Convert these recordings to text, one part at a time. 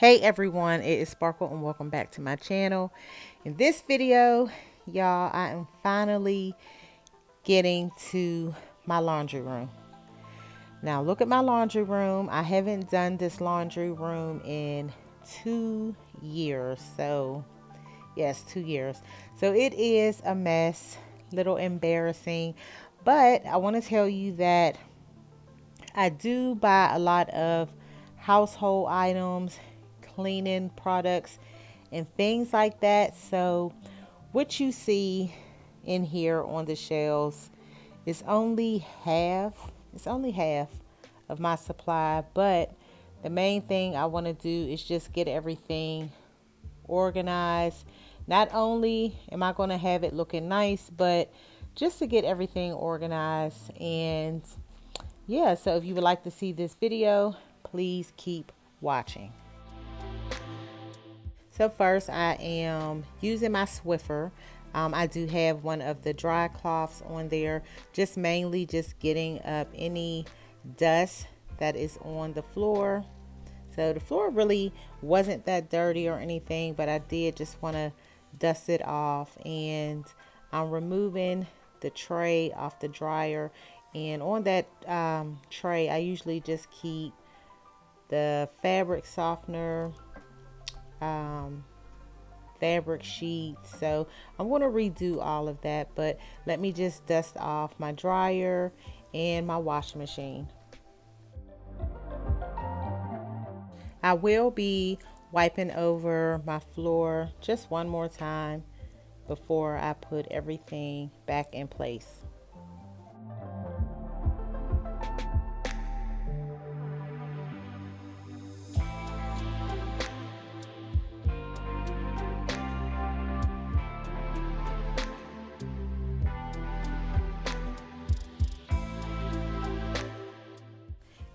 Hey everyone, it is Sparkle and welcome back to my channel. In this video, y'all, I am finally getting to my laundry room. Now look at my laundry room. I haven't done this laundry room in 2 years. So yes, 2 years. So it is a mess, little embarrassing, but I want to tell you that I do buy a lot of household items, cleaning products, and things like that. So what you see in here on the shelves is only half. It's only half of my supply, but the main thing I want to do is just get everything organized. Not only am I going to have it looking nice, but just to get everything organized. And yeah, so if you would like to see this video, please keep watching. So first I am using my Swiffer. I do have one of the dry cloths on there, just mainly just getting up any dust that is on the floor. So the floor really wasn't that dirty or anything, but I did just want to dust it off. And I'm removing the tray off the dryer. And on that tray, I usually just keep the fabric softener, fabric sheets. So I'm going to redo all of that, but let me just dust off my dryer and my washing machine. I will be wiping over my floor just one more time before I put everything back in place.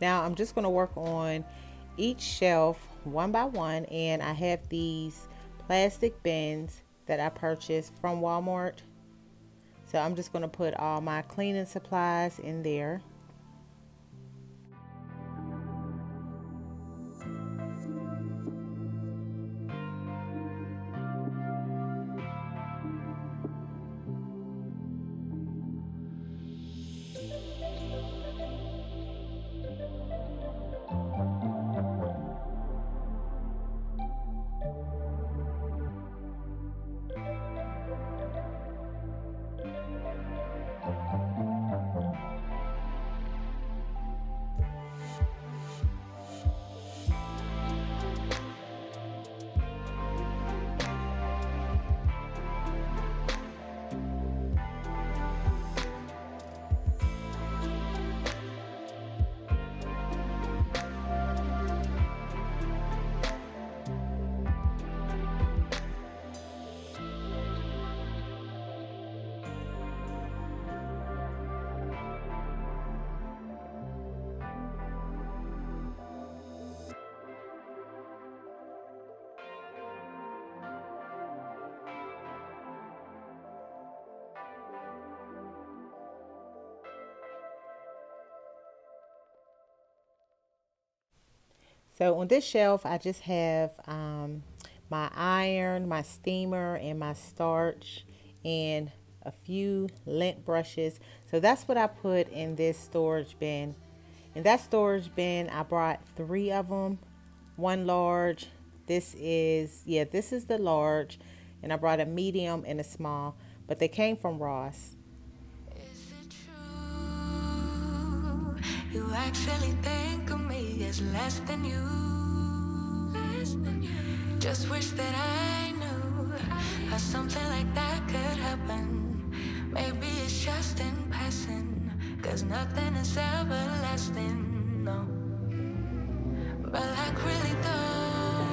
Now I'm just going to work on each shelf one by one, and I have these plastic bins that I purchased from Walmart. So I'm just going to put all my cleaning supplies in there. So on this shelf, I just have my iron, my steamer, and my starch, and a few lint brushes. So that's what I put in this storage bin. In that storage bin, I brought 3 of them, one large. This is the large, and I brought a medium and a small, but they came from Ross. Is it true? You actually think of me as less than you. Just wish that I knew how something like that could happen. Maybe it's just in passing, 'cause nothing is everlasting, no. But like really though,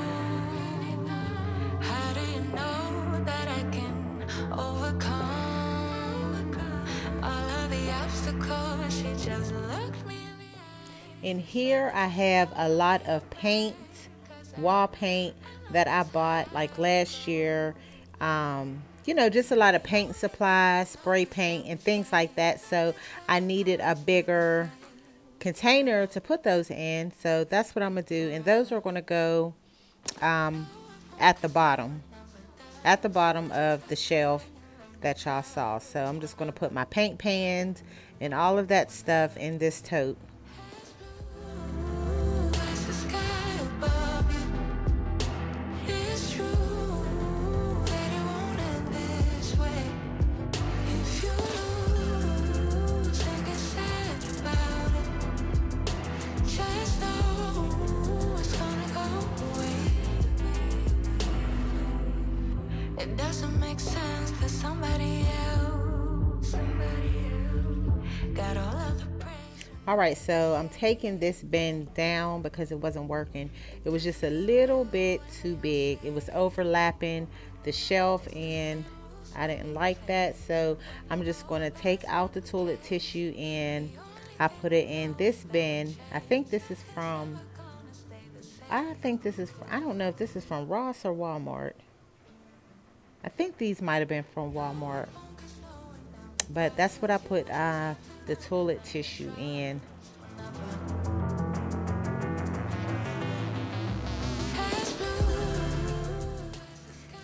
how do you know that I can overcome all of the obstacles? She just looked me in the eye. In here I have a lot of paint, wall paint that I bought like last year. Just a lot of paint supplies, spray paint, and things like that. So I needed a bigger container to put those in. So that's what I'm going to do. And those are going to go at the bottom, at the bottom of the shelf that y'all saw. So I'm just going to put my paint pans and all of that stuff in this tote. It doesn't make sense that somebody else got all of the praise. All right, so I'm taking this bin down because it wasn't working. It was just a little bit too big. It was overlapping the shelf and I didn't like that. So I'm just going to take out the toilet tissue and I put it in this bin. I think this is from, I don't know if this is from Ross or Walmart. I think these might have been from Walmart. But that's what I put the toilet tissue in.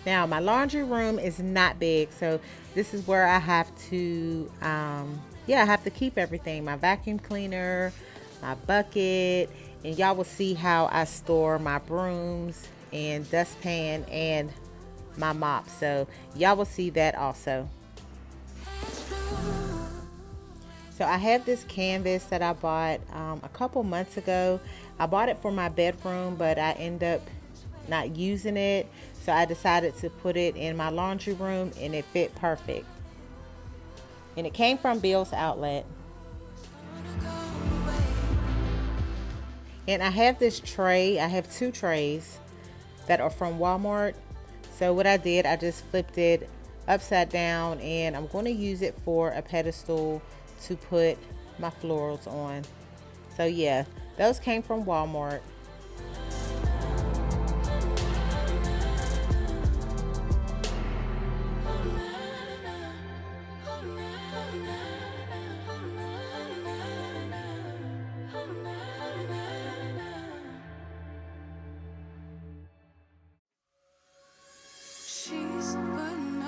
Now my laundry room is not big, so this is where I have to, I have to keep everything. My vacuum cleaner, my bucket, and y'all will see how I store my brooms and dustpan and my mop. So y'all will see that also. So I have this canvas that I bought a couple months ago. I bought it for my bedroom, but I end up not using it. So I decided to put it in my laundry room and it fit perfect. And it came from Bill's Outlet. And I have this tray. I have 2 trays that are from Walmart. So what I did, I just flipped it upside down and I'm going to use it for a pedestal to put my florals on. So yeah, those came from Walmart. She's putting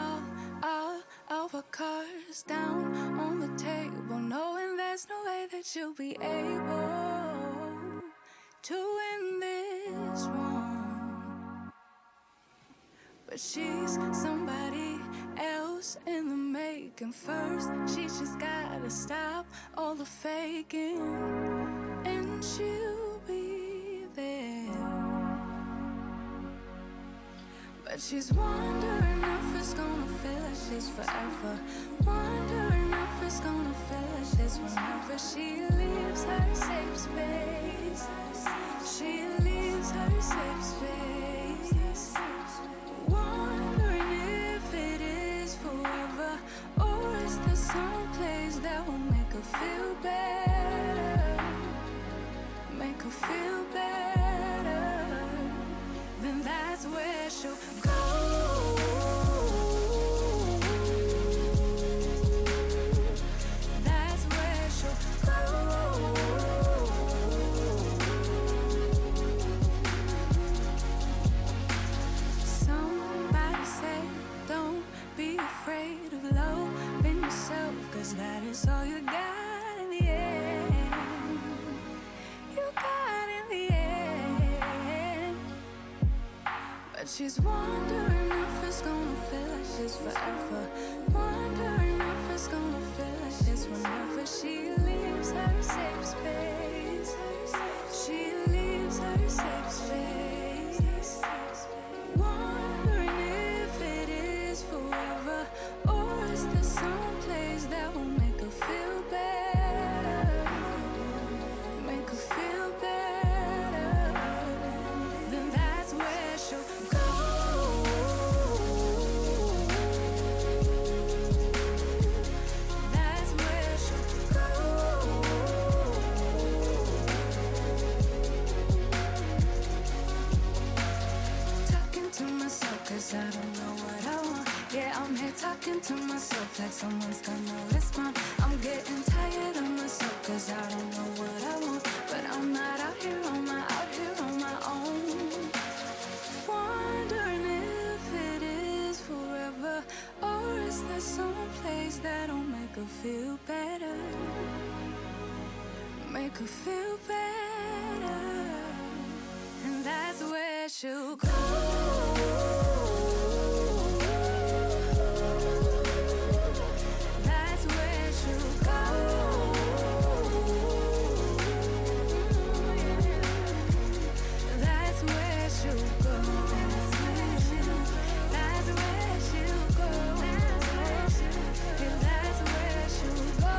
all of her cards down on the table, knowing there's no way that she'll be able to win this one. But she's somebody else in the making. First, she just gotta stop all the faking, and she'll be there. But she's wondering if it's gonna feel like she's forever. Wondering if it's gonna feel like this whenever she leaves her safe space. She leaves her safe space. Wondering if it is forever, or is there some place that will make her feel better? Make her feel better. Then that's where she'll go. That's where she'll go. Somebody say, don't be afraid of loving yourself, 'cause that is all you got in the end. You got in the end. But she's wondering if it's gonna feel like she's forever. Wondering if it's gonna feel like this whenever she leaves her safe space. She leaves her safe space. Wondering if it is forever, or is there some place that will make her feel better? Make her feel better. Then that's where she'll go. That's where she'll go. Talking to myself 'cause I don't know what I want. Yeah, I'm here talking to myself like someone's gonna respond. I'm getting tired of myself 'cause I don't know what I want. But I'm not out here on my own. could feel better, and that's where she'll go. That's where she'll go. That's where she'll go. That's where she'll go. And that's where she'll go.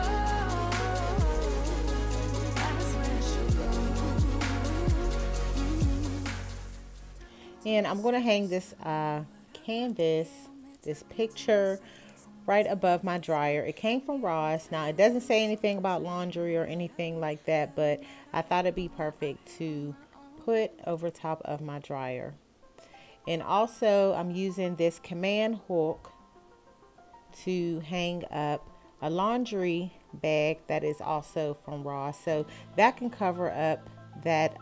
That's where she'll go. And I'm going to hang this canvas, this picture, right above my dryer. It came from Ross. Now, it doesn't say anything about laundry or anything like that, but I thought it'd be perfect to put over top of my dryer. And also, I'm using this command hook to hang up a laundry bag that is also from Ross. So that can cover up that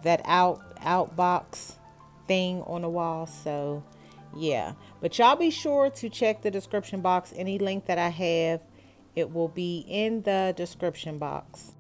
that out box thing on the wall. So yeah, but y'all be sure to check the description box. Any link that I have, it will be in the description box.